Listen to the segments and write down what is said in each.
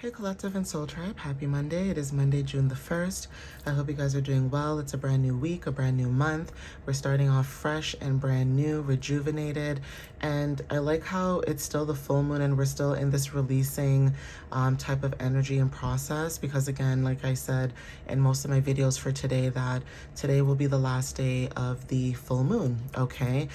Hey Collective and Soul Tribe, happy Monday. It is Monday, June the 1st. I hope you guys are doing well. It's a brand new week, a brand new month. We're starting off fresh and brand new, rejuvenated. And I like how it's still the full moon and we're still in this releasing type of energy and process, because again, like I said in most of my videos for today, that today will be the last day of the full moon, okay?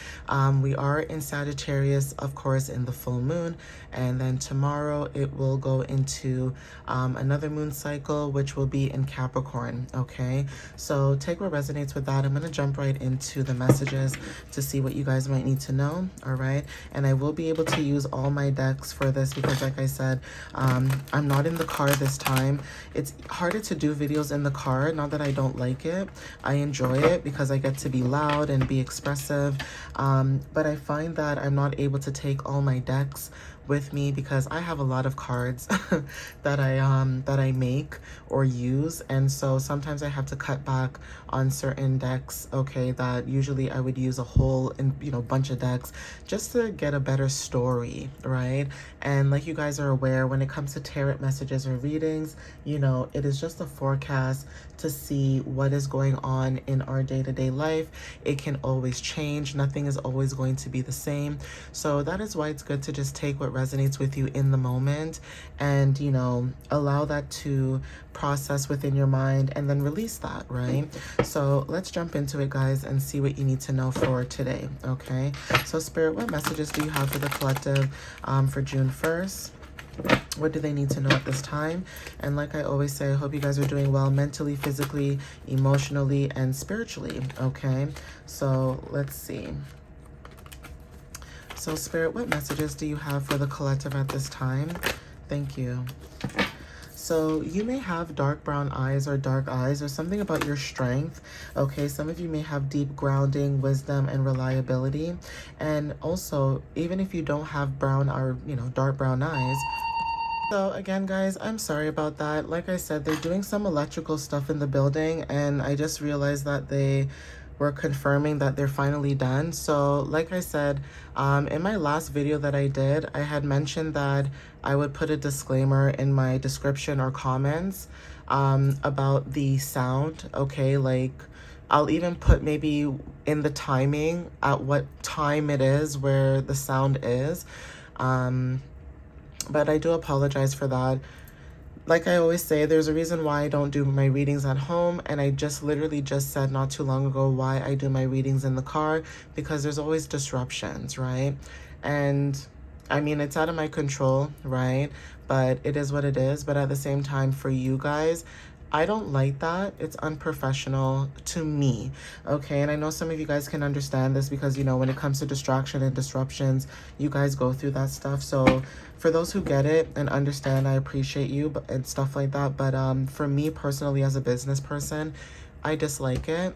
We are in Sagittarius, of course, in the full moon, and then tomorrow it will go into another moon cycle, which will be in Capricorn, okay? So take what resonates with that. I'm going to jump right into the messages to see what you guys might need to know, all right? And I will be able to use all my decks for this because, like I said, I'm not in the car this time. It's harder to do videos in the car, not that I don't like it. I enjoy it because I get to be loud and be expressive, but I find that I'm not able to take all my decks with me because I have a lot of cards that I make or use, and so sometimes I have to cut back on certain decks, okay, that usually I would use a whole bunch of decks just to get a better story, right? And like you guys are aware, when it comes to tarot messages or readings, it is just a forecast to see what is going on in our day-to-day life. It can always change. Nothing is always going to be the same. So that is why it's good to just take what resonates with you in the moment and, allow that to process within your mind and then release that, right? So let's jump into it, guys, and see what you need to know for today, okay? So Spirit, what messages do you have for the collective for June 1st? What do they need to know at this time? And like I always say, I hope you guys are doing well mentally, physically, emotionally, and spiritually, okay? So let's see. So Spirit, what messages do you have for the collective at this time? Thank you. So you may have dark brown eyes or dark eyes or something about your strength, okay? Some of you may have deep grounding, wisdom, and reliability. And also, even if you don't have brown or, dark brown eyes, so again, guys, I'm sorry about that. Like I said, they're doing some electrical stuff in the building, and I just realized that they were confirming that they're finally done. So like I said, in my last video that I did, I had mentioned that I would put a disclaimer in my description or comments about the sound, okay? Like, I'll even put maybe in the timing at what time it is where the sound is. But I do apologize for that. Like I always say, there's a reason why I don't do my readings at home, and I just literally just said not too long ago why I do my readings in the car, because there's always disruptions, right? And I mean, it's out of my control, right? But it is what it is. But at the same time, for you guys, I don't like that. It's unprofessional to me, okay? And I know some of you guys can understand this because, when it comes to distraction and disruptions, you guys go through that stuff. So for those who get it and understand, I appreciate you and stuff like that. But for me personally, as a business person, I dislike it.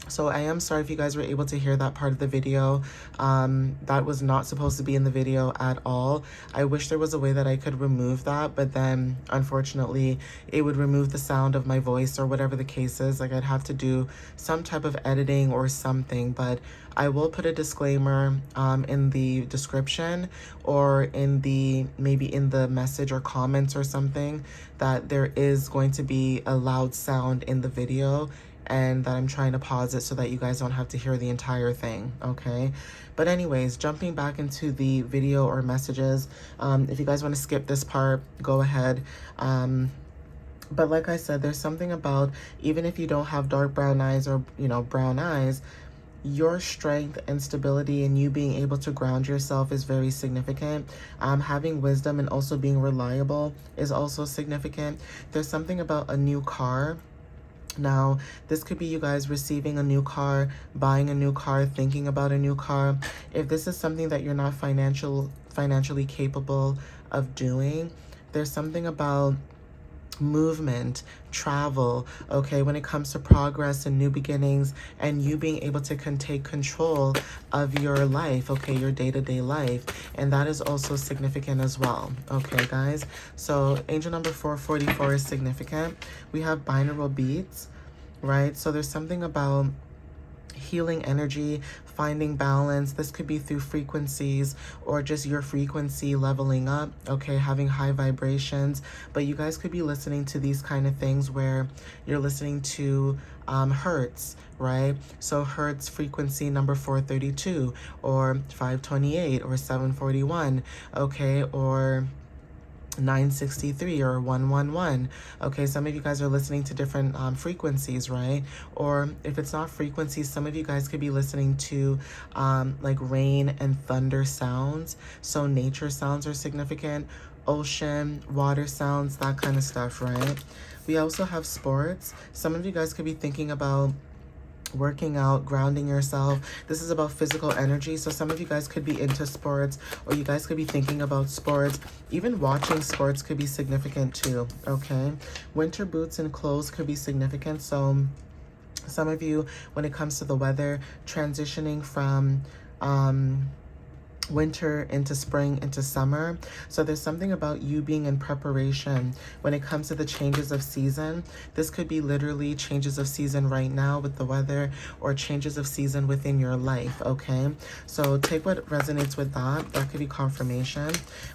So I am sorry if you guys were able to hear that part of the video. That was not supposed to be in the video at all. I wish there was a way that I could remove that, but then unfortunately it would remove the sound of my voice or whatever the case is. Like, I'd have to do some type of editing or something, but I will put a disclaimer in the description or maybe in the message or comments or something, that there is going to be a loud sound in the video, and that I'm trying to pause it so that you guys don't have to hear the entire thing, okay? But anyways, jumping back into the video or messages, if you guys want to skip this part, go ahead. But like I said, there's something about, even if you don't have dark brown eyes or, brown eyes, your strength and stability and you being able to ground yourself is very significant. Having wisdom and also being reliable is also significant. There's something about a new car. Now, this could be you guys receiving a new car, buying a new car, thinking about a new car. If this is something that you're not financially capable of doing, there's something about movement, travel, okay, when it comes to progress and new beginnings and you being able to take control of your life, okay, your day-to-day life. And that is also significant as well, okay, guys? So angel number 444 is significant. We have binaural beats, right? So there's something about healing energy, finding balance. This could be through frequencies or just your frequency leveling up, okay, having high vibrations. But you guys could be listening to these kind of things where you're listening to hertz, right? So hertz frequency number 432 or 528 or 741, okay, or 963 or 111. Okay, some of you guys are listening to different frequencies, right? Or if it's not frequencies, some of you guys could be listening to like rain and thunder sounds. So nature sounds are significant, ocean, water sounds, that kind of stuff, right? We also have sports. Some of you guys could be thinking about working out, grounding yourself. This is about physical energy. So some of you guys could be into sports, or you guys could be thinking about sports. Even watching sports could be significant too, okay? Winter boots and clothes could be significant. So some of you, when it comes to the weather, transitioning from winter into spring into summer. So there's something about you being in preparation when it comes to the changes of season. This could be literally changes of season right now with the weather, or changes of season within your life, okay? So take what resonates with that. That could be confirmation.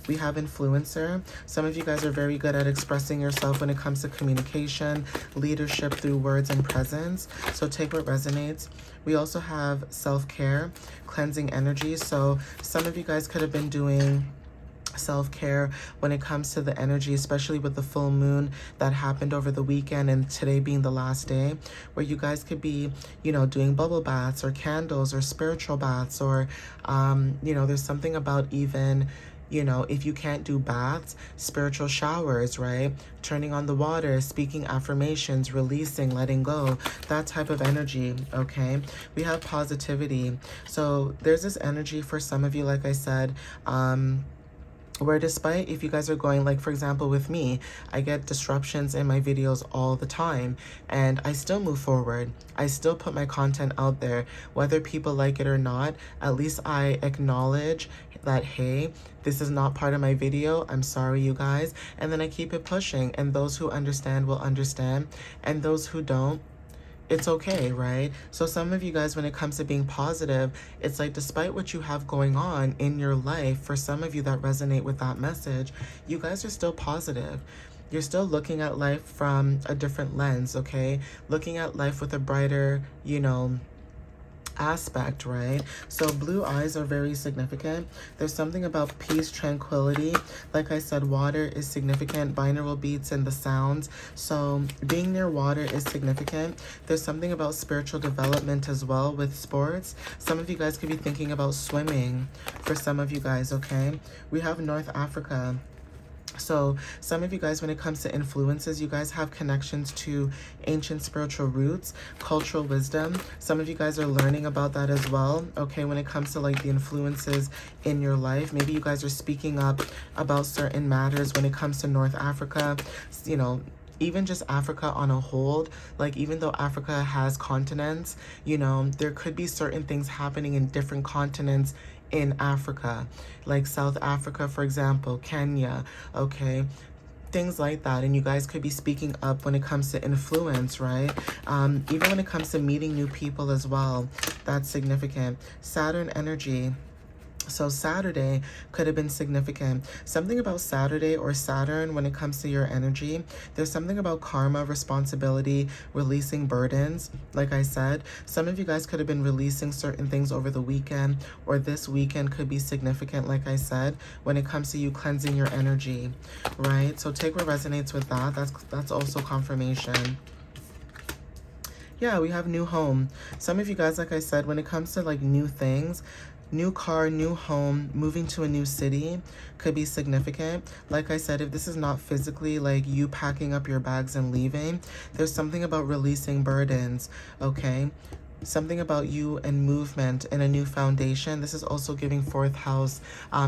We have influencer. Some of you guys are very good at expressing yourself when it comes to communication, leadership through words and presence. So take what resonates. We also have self-care, cleansing energy. So some of you guys could have been doing self-care when it comes to the energy, especially with the full moon that happened over the weekend and today being the last day, where you guys could be, you know, doing bubble baths or candles or spiritual baths, or you know, there's something about even, you know, if you can't do baths, spiritual showers, right? Turning on the water, speaking affirmations, releasing, letting go, that type of energy, okay? We have positivity. So there's this energy for some of you, like I said, where despite if you guys are going, like for example with me, I get disruptions in my videos all the time, and I still move forward. I still put my content out there, whether people like it or not. At least I acknowledge that, hey, this is not part of my video, I'm sorry you guys, and then I keep it pushing, and those who understand will understand, and those who don't, it's okay, right? So some of you guys, when it comes to being positive, it's like despite what you have going on in your life, for some of you that resonate with that message, you guys are still positive. You're still looking at life from a different lens, okay? Looking at life with a brighter, you know, aspect, right? So blue eyes are very significant. There's something about peace, tranquility. Like I said, water is significant, binaural beats and the sounds. So being near water is significant. There's something about spiritual development as well with sports. Some of you guys could be thinking about swimming for some of you guys, okay? We have North Africa. So some of you guys, when it comes to influences, you guys have connections to ancient spiritual roots, cultural wisdom. Some of you guys are learning about that as well, okay, when it comes to like the influences in your life. Maybe you guys are speaking up about certain matters when it comes to North Africa, you know, even just Africa on a whole. Like even though Africa has continents, you know, there could be certain things happening in different continents in Africa, like South Africa, for example, Kenya, okay, things like that. And you guys could be speaking up when it comes to influence, right? Even when it comes to meeting new people as well, that's significant. Saturn energy. So Saturday could have been significant. Something about Saturday or Saturn when it comes to your energy. There's something about karma, responsibility, releasing burdens. Like I said, some of you guys could have been releasing certain things over the weekend, or this weekend could be significant, like I said, when it comes to you cleansing your energy, right? So take what resonates with that. That's also confirmation. Yeah, we have new home. Some of you guys, like I said, when it comes to like new things, new car, new home, moving to a new city could be significant. Like I said, if this is not physically like you packing up your bags and leaving, there's something about releasing burdens, okay? Something about you and movement and a new foundation. This is also giving fourth house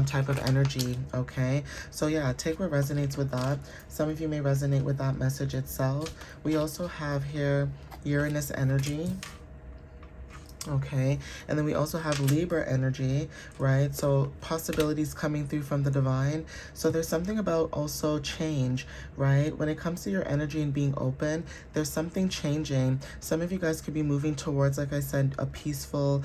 type of energy, okay? So yeah, take what resonates with that. Some of you may resonate with that message itself. We also have here Uranus energy. Okay, and then we also have Libra energy, right? So possibilities coming through from the divine. So there's something about also change, right? When it comes to your energy and being open, there's something changing. Some of you guys could be moving towards, like I said, a peaceful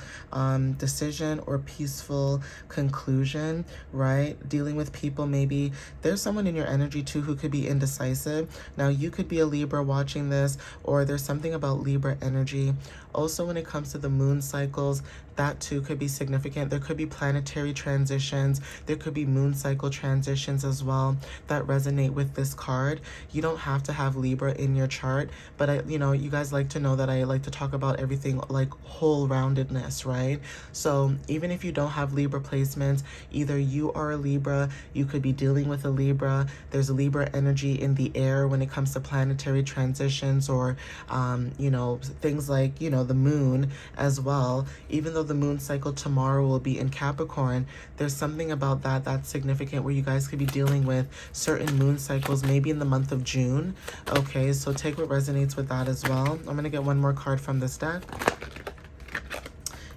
decision or peaceful conclusion, right? Dealing with people, maybe there's someone in your energy too who could be indecisive. Now you could be a Libra watching this, or there's something about Libra energy. Also, when it comes to the moon cycles, that too could be significant. There could be planetary transitions. There could be moon cycle transitions as well that resonate with this card. You don't have to have Libra in your chart, but you guys like to know that I like to talk about everything like whole roundedness, right? So even if you don't have Libra placements, either you are a Libra, you could be dealing with a Libra. There's Libra energy in the air when it comes to planetary transitions, or things like the moon as well. Even though the moon cycle tomorrow will be in Capricorn, there's something about that that's significant where you guys could be dealing with certain moon cycles maybe in the month of June. Okay, so take what resonates with that as well. I'm going to get one more card from this deck.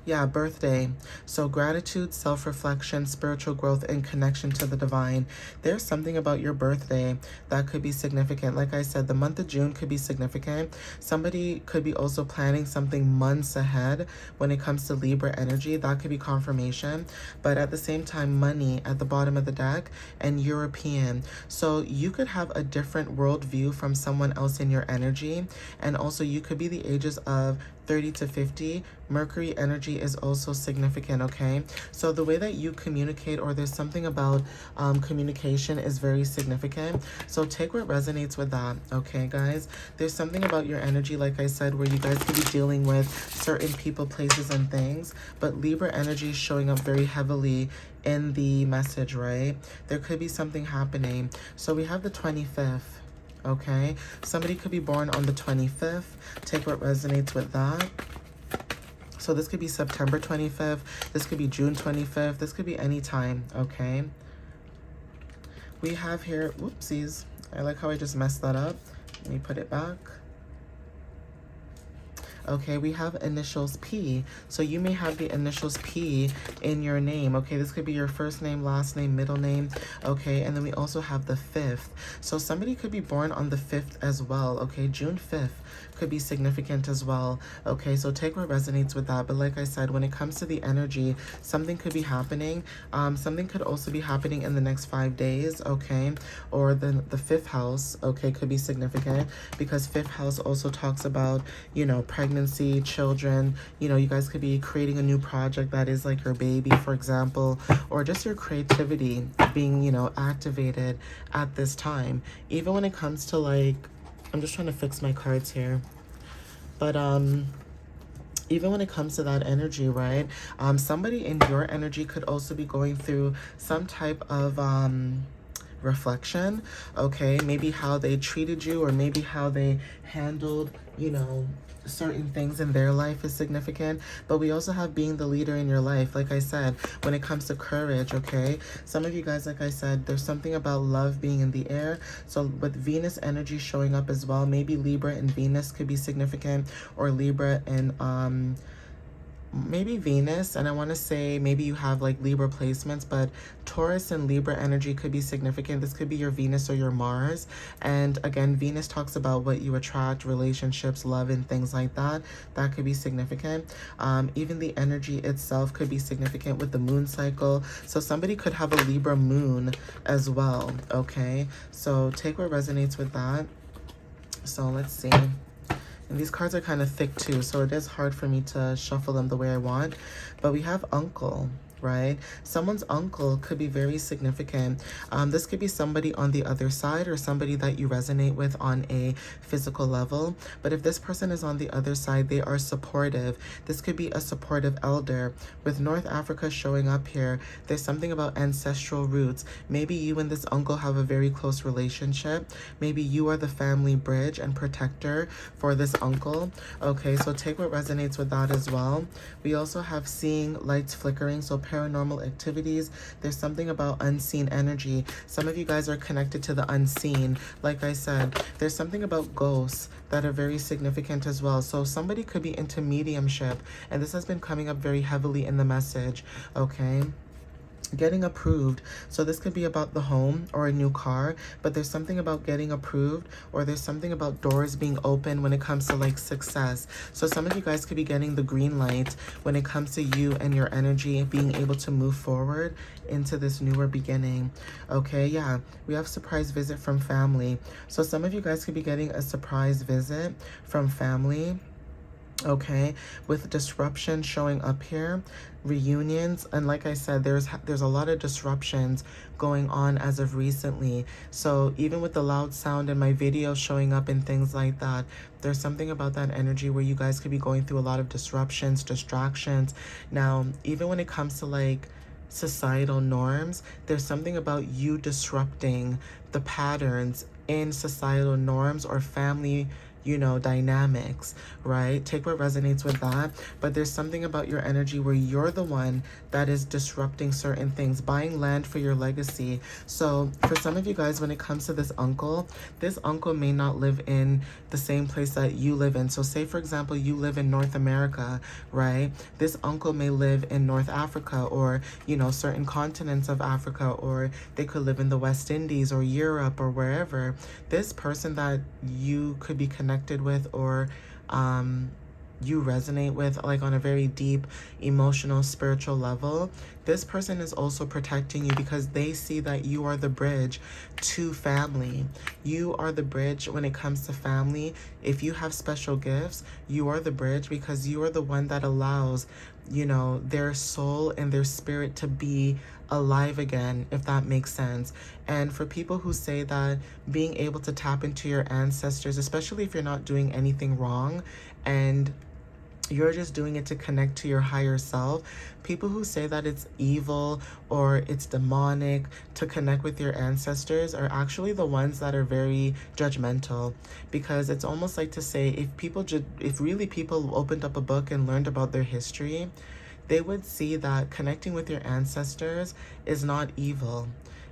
Yeah, birthday. So gratitude, self-reflection, spiritual growth, and connection to the divine. There's something about your birthday that could be significant. Like I said, the month of June could be significant. Somebody could be also planning something months ahead when it comes to Libra energy. That could be confirmation. But at the same time, money at the bottom of the deck, and European. So you could have a different worldview from someone else in your energy. And also you could be the ages of 30 to 50. Mercury energy is also significant, okay? So the way that you communicate, or there's something about communication, is very significant. So take what resonates with that, okay, guys? There's something about your energy, like I said, where you guys could be dealing with certain people, places, and things. But Libra energy is showing up very heavily in the message, right? There could be something happening. So we have the 25th. Okay, somebody could be born on the 25th. Take what resonates with that. So this could be September 25th. This could be June 25th. This could be any time, okay? We have here, whoopsies. I like how I just messed that up. Let me put it back. Okay, we have initials P. So you may have the initials P in your name. Okay, this could be your first name, last name, middle name. Okay, and then we also have the 5th. So somebody could be born on the 5th as well. Okay, June 5th could be significant as well. Okay, so take what resonates with that. But like I said, when it comes to the energy, something could be happening. Something could also be happening in the next 5 days. Okay, or the 5th house, okay, could be significant, because 5th house also talks about, pregnancy, children. You guys could be creating a new project that is like your baby, for example, or just your creativity being, activated at this time. Even when it comes to like, I'm just trying to fix my cards here. But even when it comes to that energy, right? Somebody in your energy could also be going through some type of reflection, okay? Maybe how they treated you, or maybe how they handled, certain things in their life is significant. But we also have being the leader in your life. Like I said, when it comes to courage, okay? Some of you guys, like I said, there's something about love being in the air. So with Venus energy showing up as well, maybe Libra and Venus could be significant, or Libra and maybe Venus, and I want to say maybe you have like Libra placements, but Taurus and Libra energy could be significant. This could be your Venus or your Mars. And again, Venus talks about what you attract, relationships, love, and things like that. That could be significant. Even the energy itself could be significant with the moon cycle. So somebody could have a Libra moon as well, okay? So take what resonates with that. So let's see. And these cards are kind of thick too, so it is hard for me to shuffle them the way I want. But we have uncle, right? Someone's uncle could be very significant. This could be somebody on the other side, or somebody that you resonate with on a physical level. But if this person is on the other side, they are supportive. This could be a supportive elder. With North Africa showing up here, there's something about ancestral roots. Maybe you and this uncle have a very close relationship. Maybe you are the family bridge and protector for this uncle. Okay, so take what resonates with that as well. We also have seeing lights flickering, so paranormal activities. There's something about unseen energy. Some of you guys are connected to the unseen. Like I said, there's something about ghosts that are very significant as well. So somebody could be into mediumship, and this has been coming up very heavily in the message, okay? Getting approved. So this could be about the home or a new car, but there's something about getting approved, or there's something about doors being open when it comes to like success. So some of you guys could be getting the green light when it comes to you and your energy being able to move forward into this newer beginning. Okay, yeah, we have surprise visit from family. So some of you guys could be getting a surprise visit from family, okay, with disruption showing up here, reunions, and like I said, there's a lot of disruptions going on as of recently. So even with the loud sound in my video showing up and things like that, there's something about that energy where you guys could be going through a lot of disruptions, distractions. Now, even when it comes to like societal norms, there's something about you disrupting the patterns in societal norms or family, you know, dynamics, right? Take what resonates with that. But there's something about your energy where you're the one that is disrupting certain things, buying land for your legacy. So for some of you guys, when it comes to this uncle may not live in the same place that you live in. So say, for example, you live in North America, right? This uncle may live in North Africa, or, you know, certain continents of Africa, or they could live in the West Indies or Europe or wherever. This person that you could be connected with, or you resonate with, like on a very deep emotional spiritual level, this person is also protecting you because they see that you are the bridge to family. You are the bridge when it comes to family. If you have special gifts, you are the bridge because you are the one that allows, you know, their soul and their spirit to be alive again, if that makes sense. And for people who say that being able to tap into your ancestors, especially if you're not doing anything wrong and you're just doing it to connect to your higher self, people who say that it's evil or it's demonic to connect with your ancestors are actually the ones that are very judgmental, because it's almost like to say, if really people opened up a book and learned about their history, they would see that connecting with your ancestors is not evil.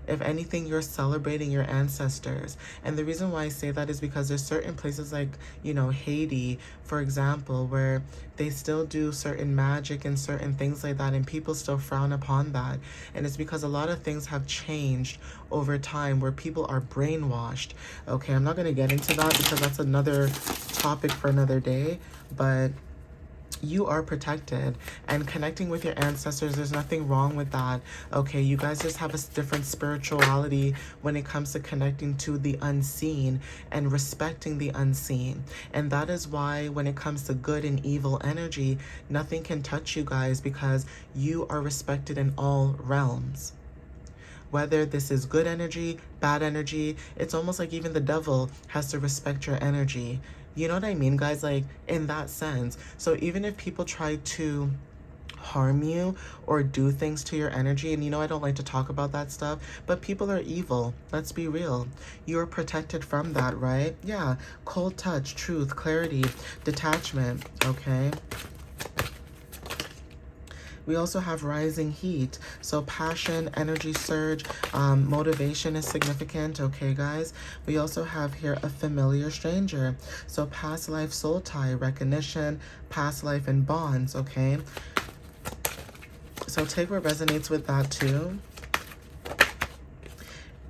If anything, you're celebrating your ancestors. And the reason why I say that is because there's certain places like, you know, Haiti, for example, where they still do certain magic and certain things like that, and people still frown upon that. And it's because a lot of things have changed over time where people are brainwashed. Okay, I'm not going to get into that because that's another topic for another day, but you are protected, and connecting with your ancestors, there's nothing wrong with that. Okay, you guys just have a different spirituality when it comes to connecting to the unseen and respecting the unseen. And that is why when it comes to good and evil energy, nothing can touch you guys, because you are respected in all realms. Whether this is good energy, bad energy, it's almost like even the devil has to respect your energy. You know what I mean, guys? Like, in that sense. So even if people try to harm you or do things to your energy, and you know I don't like to talk about that stuff, but people are evil. Let's be real. You're protected from that, right? Yeah. Cold touch, truth, clarity, detachment, okay? We also have rising heat. So passion, energy surge, motivation is significant, okay, guys? We also have here a familiar stranger. So past life soul tie, recognition, past life and bonds, okay? So take what resonates with that too.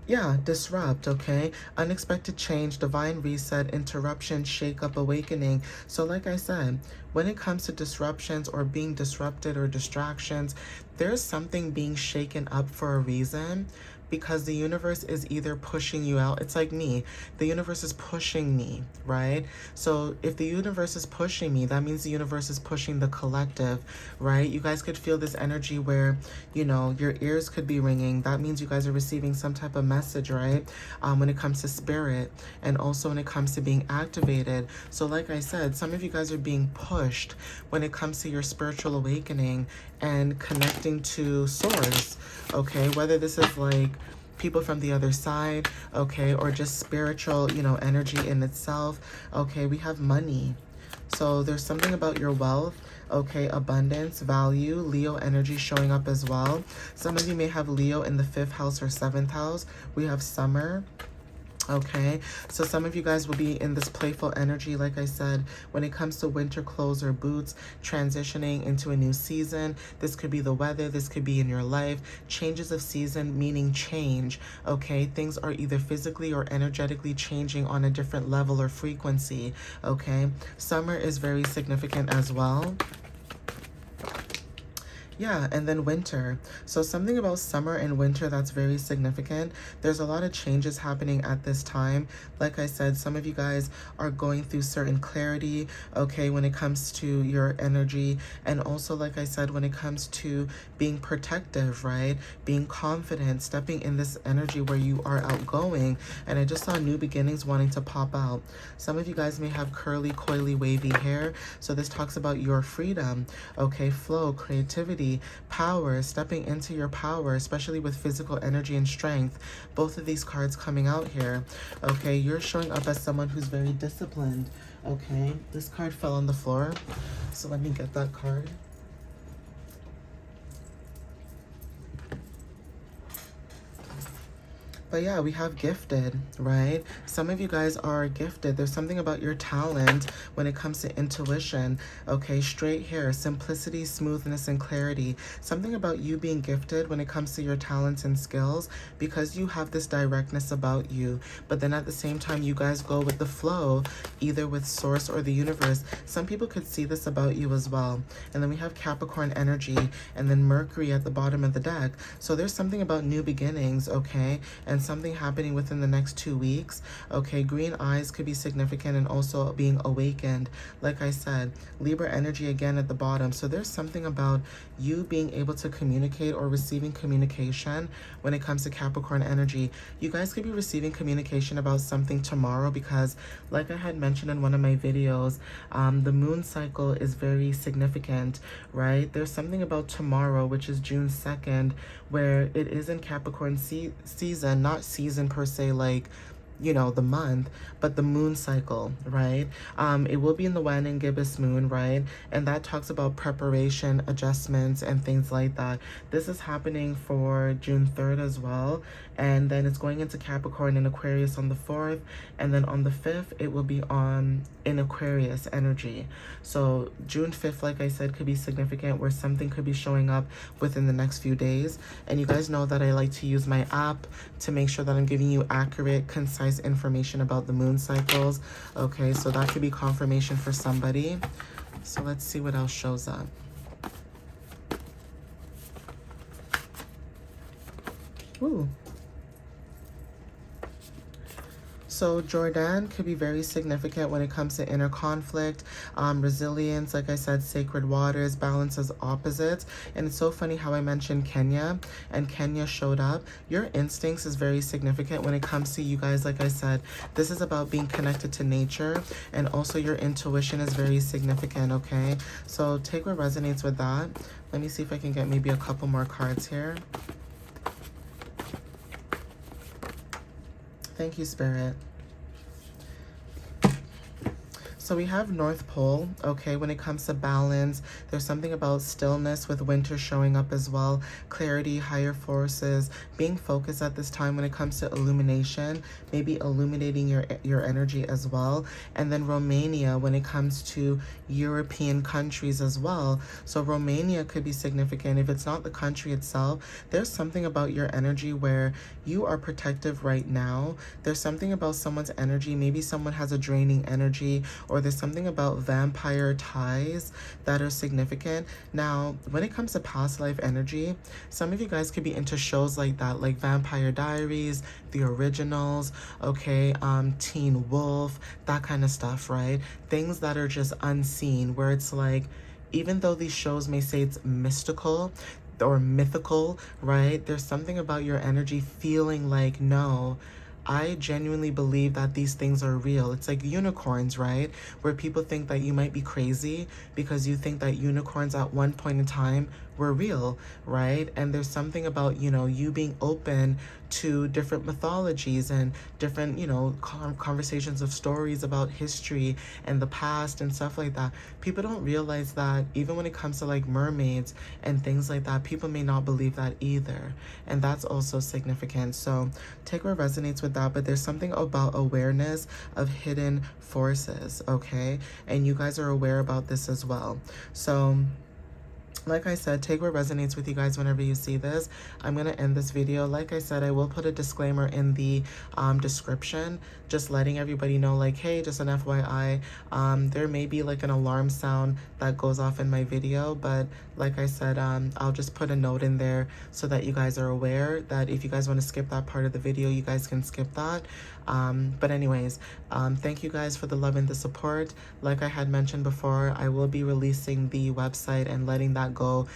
Yeah, disrupt, okay? Unexpected change, divine reset, interruption, shake-up, awakening. So like I said, when it comes to disruptions or being disrupted or distractions, there's something being shaken up for a reason, because the universe is either pushing you out. It's like me. The universe is pushing me, right? So if the universe is pushing me, that means the universe is pushing the collective, right? You guys could feel this energy where, you know, your ears could be ringing. That means you guys are receiving some type of message, right? When it comes to spirit, and also when it comes to being activated. So like I said, some of you guys are being pushed when it comes to your spiritual awakening and connecting to source, okay? Whether this is like people from the other side, okay, or just spiritual, you know, energy in itself, okay? We have money. So there's something about your wealth, okay, abundance, value, Leo energy showing up as well. Some of you may have Leo in the 5th house or 7th house. We have summer. Okay, so some of you guys will be in this playful energy, like I said, when it comes to winter clothes or boots, transitioning into a new season. This could be the weather, this could be in your life. Changes of season, meaning change, okay? Things are either physically or energetically changing on a different level or frequency, okay? Summer is very significant as well. Yeah, and then winter. So something about summer and winter that's very significant. There's a lot of changes happening at this time. Like I said, some of you guys are going through certain clarity, okay, when it comes to your energy. And also, like I said, when it comes to being protective, right? Being confident, stepping in this energy where you are outgoing. And I just saw new beginnings wanting to pop out. Some of you guys may have curly, coily, wavy hair. So this talks about your freedom, okay, flow, creativity, power, stepping into your power, especially with physical energy and strength. Both of these cards coming out here. Okay, you're showing up as someone who's very disciplined. Okay, this card fell on the floor, so let me get that card. But yeah, we have gifted, right? Some of you guys are gifted. There's something about your talent when it comes to intuition, okay? Straight hair, simplicity, smoothness, and clarity. Something about you being gifted when it comes to your talents and skills, because you have this directness about you. But then at the same time, you guys go with the flow, either with source or the universe. Some people could see this about you as well. And then we have Capricorn energy and then Mercury at the bottom of the deck. So there's something about new beginnings, okay? And something happening within the next 2 weeks. Okay, green eyes could be significant and also being awakened. Like I said, Libra energy again at the bottom. So there's something about you being able to communicate or receiving communication when it comes to Capricorn energy. You guys could be receiving communication about something tomorrow because, like I had mentioned in one of my videos, the moon cycle is very significant, right? There's something about tomorrow, which is June 2nd, where it is in Capricorn season, not season per se, like, you know, the month, but the moon cycle, right? It will be in the Wan and Gibbous moon, right? And that talks about preparation, adjustments, and things like that. This is happening for June 3rd as well. And then it's going into Capricorn and Aquarius on the 4th. And then on the 5th, it will be in Aquarius energy. So June 5th, like I said, could be significant where something could be showing up within the next few days. And you guys know that I like to use my app to make sure that I'm giving you accurate, concise information about the moon cycles. Okay, so that could be confirmation for somebody. So let's see what else shows up. Ooh. So Jordan could be very significant when it comes to inner conflict, resilience, like I said, sacred waters, balances opposites. And it's so funny how I mentioned Kenya and Kenya showed up. Your instincts is very significant when it comes to you guys. Like I said, this is about being connected to nature, and also your intuition is very significant, okay? So take what resonates with that. Let me see if I can get maybe a couple more cards here. Thank you, Spirit. So we have North Pole, okay, when it comes to balance. There's something about stillness with winter showing up as well. Clarity, higher forces, being focused at this time when it comes to illumination, maybe illuminating your energy as well. And then Romania when it comes to European countries as well. So Romania could be significant. If it's not the country itself, there's something about your energy where you are protective right now. There's something about someone's energy. Maybe someone has a draining energy, or there's something about vampire ties that are significant. Now, when it comes to past life energy, some of you guys could be into shows like that, like Vampire Diaries, The Originals, okay, Teen Wolf, that kind of stuff, right? Things that are just unseen, where it's like, even though these shows may say it's mystical or mythical, right? There's something about your energy feeling like, no, I genuinely believe that these things are real. It's like unicorns, right? Where people think that you might be crazy because you think that unicorns at one point in time were real, right? And there's something about, you know, you being open to different mythologies and different, you know, conversations of stories about history and the past and stuff like that. People don't realize that even when it comes to like mermaids and things like that, people may not believe that either. And that's also significant. So take what resonates with that. But there's something about awareness of hidden forces, okay? And you guys are aware about this as well. So like I said, take what resonates with you guys whenever you see this. I'm going to end this video. Like I said, I will put a disclaimer in the description, just letting everybody know, like, hey, just an FYI, there may be like an alarm sound that goes off in my video, but like I said, I'll just put a note in there so that you guys are aware that if you guys want to skip that part of the video, you guys can skip that. But anyways, thank you guys for the love and the support. Like I had mentioned before, I will be releasing the website and letting that go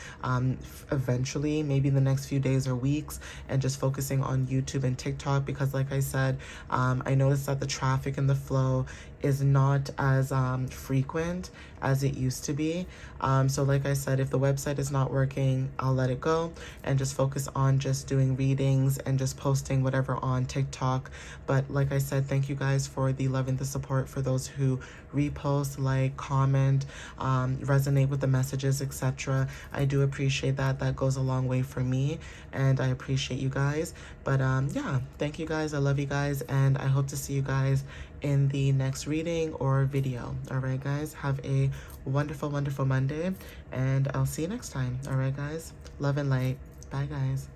eventually, maybe in the next few days or weeks, and just focusing on YouTube and TikTok, because like I said, I noticed that the traffic and the flow is not as frequent as it used to be. So like I said, if the website is not working, I'll let it go and just focus on just doing readings and just posting whatever on TikTok. But like I said, thank you guys for the love and the support, for those who repost, like, comment, resonate with the messages, etc. I do appreciate that. That goes a long way for me, and I appreciate you guys. But yeah, thank you guys. I love you guys, and I hope to see you guys in the next reading or video. All right, guys, have a wonderful, wonderful Monday, and I'll see you next time. All right, guys, love and light. Bye, guys.